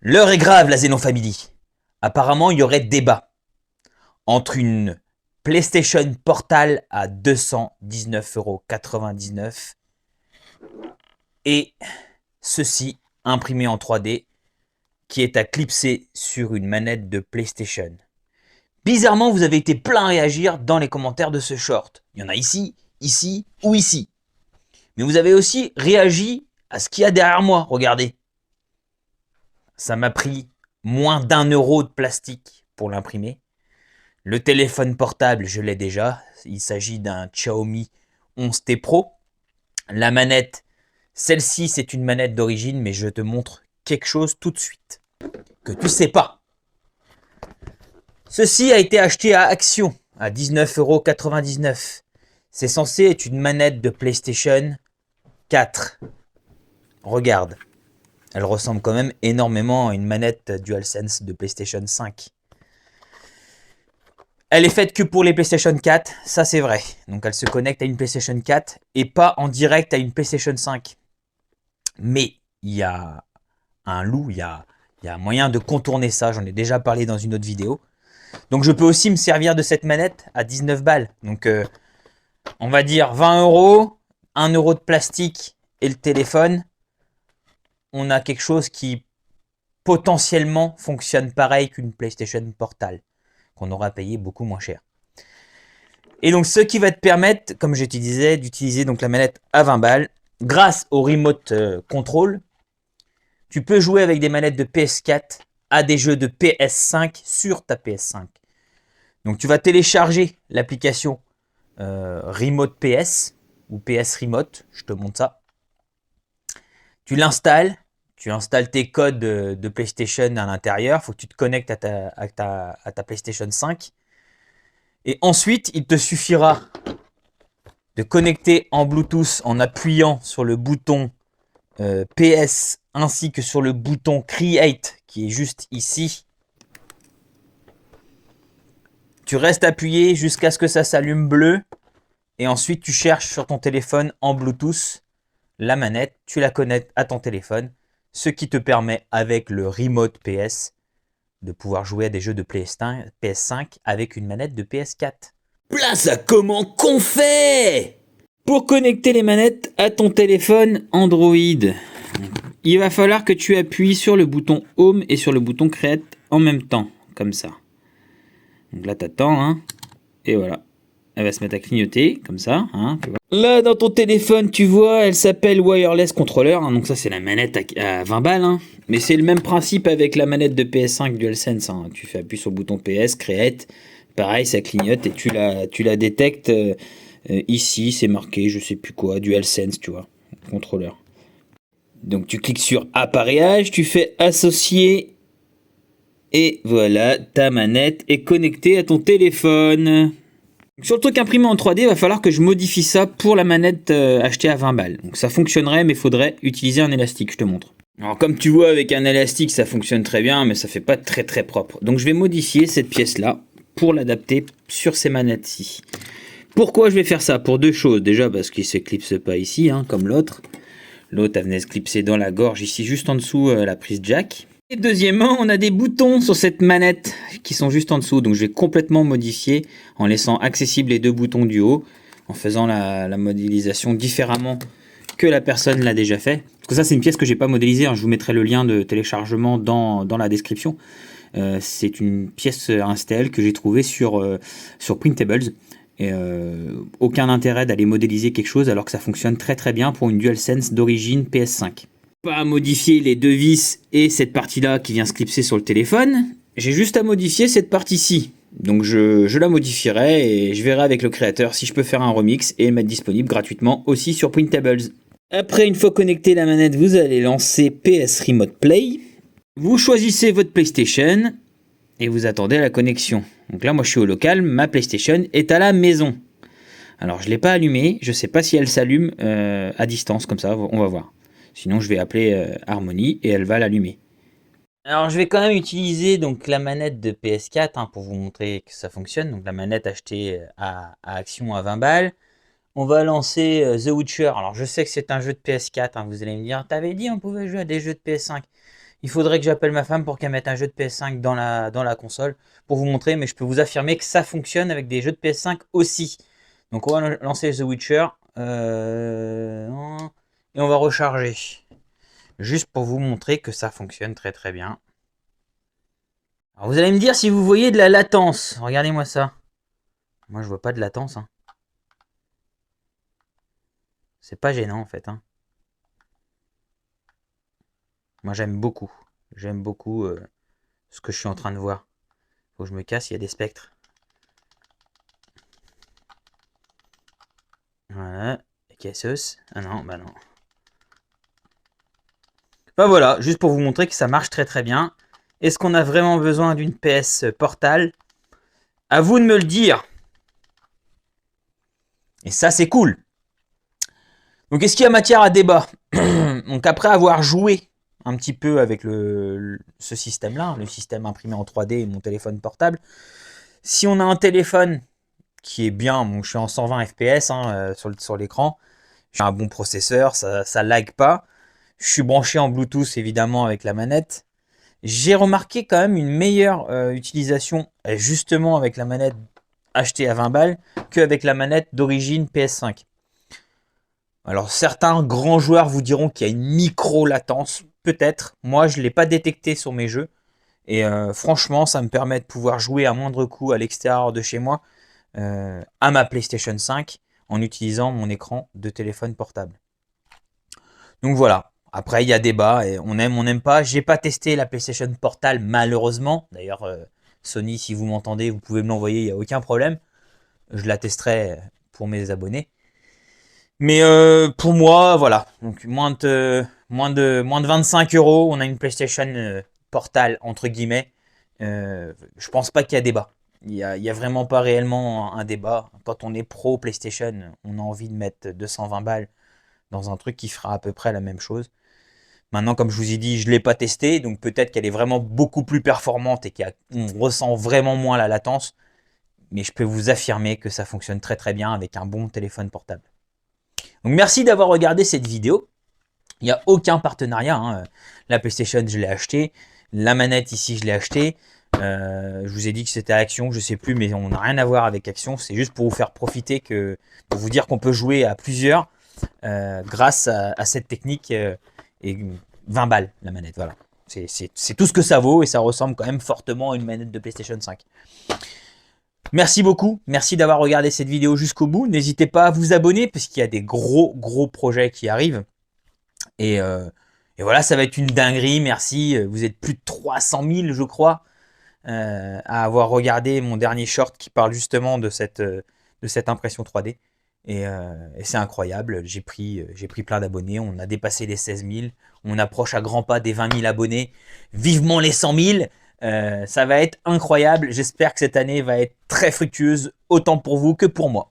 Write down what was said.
L'heure est grave, la Xenon Family. Apparemment, il y aurait débat entre une PlayStation Portal à 219,99 € et ceci imprimé en 3D qui est à clipser sur une manette de PlayStation. Bizarrement, vous avez été plein à réagir dans les commentaires de ce short. Il y en a ici, ici ou ici. Mais vous avez aussi réagi à ce qu'il y a derrière moi. Regardez. Ça m'a pris moins d'1 € de plastique pour l'imprimer. Le téléphone portable, je l'ai déjà. Il s'agit d'un Xiaomi 11T Pro. La manette, celle-ci, c'est une manette d'origine, mais je te montre quelque chose tout de suite que tu sais pas. Ceci a été acheté à Action à 19,99 €. C'est censé être une manette de PlayStation 4. Regarde, elle ressemble quand même énormément à une manette DualSense de PlayStation 5. Elle est faite que pour les PlayStation 4, ça c'est vrai. Donc elle se connecte à une PlayStation 4 et pas en direct à une PlayStation 5. Mais il y a un loup, il y a moyen de contourner ça, j'en ai déjà parlé dans une autre vidéo. Donc je peux aussi me servir de cette manette à 19 balles. Donc on va dire 20 €, 1 € de plastique et le téléphone. On a quelque chose qui potentiellement fonctionne pareil qu'une PlayStation Portal, qu'on aura payé beaucoup moins cher. Et donc ce qui va te permettre, comme je te disais, d'utiliser donc la manette à 20 balles. Grâce au remote control, tu peux jouer avec des manettes de PS4 à des jeux de PS5 sur ta PS5. Donc tu vas télécharger l'application Remote PS ou PS Remote, je te montre ça. Tu l'installes, tu installes tes codes de PlayStation à l'intérieur, il faut que tu te connectes à ta PlayStation 5. Et ensuite, il te suffira de connecter en Bluetooth en appuyant sur le bouton PS ainsi que sur le bouton Create qui est juste ici. Tu restes appuyé jusqu'à ce que ça s'allume bleu et ensuite tu cherches sur ton téléphone en Bluetooth la manette, tu la connectes à ton téléphone, ce qui te permet avec le Remote PS de pouvoir jouer à des jeux de PS5 avec une manette de PS4. Place à comment qu'on fait pour connecter les manettes à ton téléphone Android. Il va falloir que tu appuies sur le bouton Home et sur le bouton Create en même temps, comme ça. Donc là, t'attends, hein, et voilà. Elle va se mettre à clignoter, comme ça, hein. Là, dans ton téléphone, tu vois, elle s'appelle Wireless Controller, hein, donc ça, c'est la manette à 20 balles, hein. Mais c'est le même principe avec la manette de PS5 DualSense, hein. Tu fais appui sur le bouton PS, Create, pareil, ça clignote et tu la détectes ici, c'est marqué, je sais plus quoi, DualSense, tu vois, contrôleur. Donc tu cliques sur appareillage, tu fais associer et voilà, ta manette est connectée à ton téléphone. Sur le truc imprimé en 3D, il va falloir que je modifie ça pour la manette achetée à 20 balles. Donc ça fonctionnerait, mais il faudrait utiliser un élastique, je te montre. Alors comme tu vois, avec un élastique, ça fonctionne très bien, mais ça fait pas très très propre. Donc je vais modifier cette pièce-là pour l'adapter sur ces manettes-ci. Pourquoi je vais faire ça? Pour deux choses. Déjà parce qu'il ne s'éclipse pas ici, hein, comme l'autre. L'autre, elle venait se clipser dans la gorge, ici, juste en dessous, la prise jack. Et deuxièmement, on a des boutons sur cette manette qui sont juste en dessous. Donc je vais complètement modifier en laissant accessibles les deux boutons du haut, en faisant la modélisation différemment que la personne l'a déjà fait. Parce que ça, c'est une pièce que j'ai pas modélisée, hein. Je vous mettrai le lien de téléchargement dans la description. C'est une pièce Instel que j'ai trouvée sur Printables. Et aucun intérêt d'aller modéliser quelque chose alors que ça fonctionne très très bien pour une DualSense d'origine PS5. Pas modifier les deux vis et cette partie-là qui vient se clipser sur le téléphone. J'ai juste à modifier cette partie-ci. Donc je la modifierai et je verrai avec le créateur si je peux faire un remix et mettre disponible gratuitement aussi sur Printables. Après, une fois connecté la manette, vous allez lancer PS Remote Play. Vous choisissez votre PlayStation et vous attendez la connexion. Donc là, moi, je suis au local, ma PlayStation est à la maison. Alors, je ne l'ai pas allumée, je ne sais pas si elle s'allume à distance, comme ça, on va voir. Sinon, je vais appeler Harmony et elle va l'allumer. Alors, je vais quand même utiliser donc la manette de PS4 hein, pour vous montrer que ça fonctionne. Donc, la manette achetée à Action à 20 balles. On va lancer The Witcher. Alors, je sais que c'est un jeu de PS4, hein, vous allez me dire, t'avais dit on pouvait jouer à des jeux de PS5. Il faudrait que j'appelle ma femme pour qu'elle mette un jeu de PS5 dans la console pour vous montrer, mais je peux vous affirmer que ça fonctionne avec des jeux de PS5 aussi. Donc on va lancer The Witcher et on va recharger. Juste pour vous montrer que ça fonctionne très très bien. Alors vous allez me dire si vous voyez de la latence. Regardez-moi ça. Moi je vois pas de latence. Hein. C'est pas gênant en fait. Hein. Moi j'aime beaucoup. J'aime beaucoup ce que je suis en train de voir. Faut que je me casse, il y a des spectres. Voilà. Cassos. Ah non, bah non. Bah voilà, juste pour vous montrer que ça marche très très bien. Est-ce qu'on a vraiment besoin d'une PS Portal? À vous de me le dire. Et ça c'est cool. Donc est-ce qu'il y a matière à débat? Donc après avoir joué un petit peu avec ce système-là, le système imprimé en 3D et mon téléphone portable, si on a un téléphone qui est bien, bon, je suis en 120 fps hein, sur l'écran, j'ai un bon processeur, ça lag pas, je suis branché en Bluetooth évidemment avec la manette, j'ai remarqué quand même une meilleure utilisation justement avec la manette achetée à 20 balles qu'avec la manette d'origine PS5. Alors certains grands joueurs vous diront qu'il y a une micro-latence, peut-être. Moi je ne l'ai pas détecté sur mes jeux. Et franchement ça me permet de pouvoir jouer à moindre coût à l'extérieur de chez moi à ma PlayStation 5 en utilisant mon écran de téléphone portable. Donc voilà. Après il y a débat, et on n'aime pas. J'ai pas testé la PlayStation Portal malheureusement. D'ailleurs Sony si vous m'entendez vous pouvez me l'envoyer, il n'y a aucun problème. Je la testerai pour mes abonnés. Mais pour moi, voilà. Donc moins de 25 euros, on a une PlayStation Portal entre guillemets. Je pense pas qu'il y a débat. Il y a vraiment pas réellement un débat. Quand on est pro PlayStation, on a envie de mettre 220 balles dans un truc qui fera à peu près la même chose. Maintenant, comme je vous ai dit, je ne l'ai pas testé, donc peut-être qu'elle est vraiment beaucoup plus performante et qu'on ressent vraiment moins la latence. Mais je peux vous affirmer que ça fonctionne très très bien avec un bon téléphone portable. Donc merci d'avoir regardé cette vidéo. Il n'y a aucun partenariat. Hein. La PlayStation, je l'ai acheté. La manette ici, je l'ai acheté. Je vous ai dit que c'était Action, je ne sais plus, mais on n'a rien à voir avec Action. C'est juste pour vous faire profiter, pour vous dire qu'on peut jouer à plusieurs grâce à cette technique. Et 20 balles la manette, voilà. C'est tout ce que ça vaut et ça ressemble quand même fortement à une manette de PlayStation 5. Merci beaucoup, merci d'avoir regardé cette vidéo jusqu'au bout. N'hésitez pas à vous abonner parce qu'il y a des gros projets qui arrivent. Et voilà, ça va être une dinguerie, merci. Vous êtes plus de 300 000 je crois à avoir regardé mon dernier short qui parle justement de cette impression 3D. Et c'est incroyable, j'ai pris plein d'abonnés, on a dépassé les 16 000, on approche à grands pas des 20 000 abonnés. Vivement les 100 000. Ça va être incroyable. J'espère que cette année va être très fructueuse, autant pour vous que pour moi.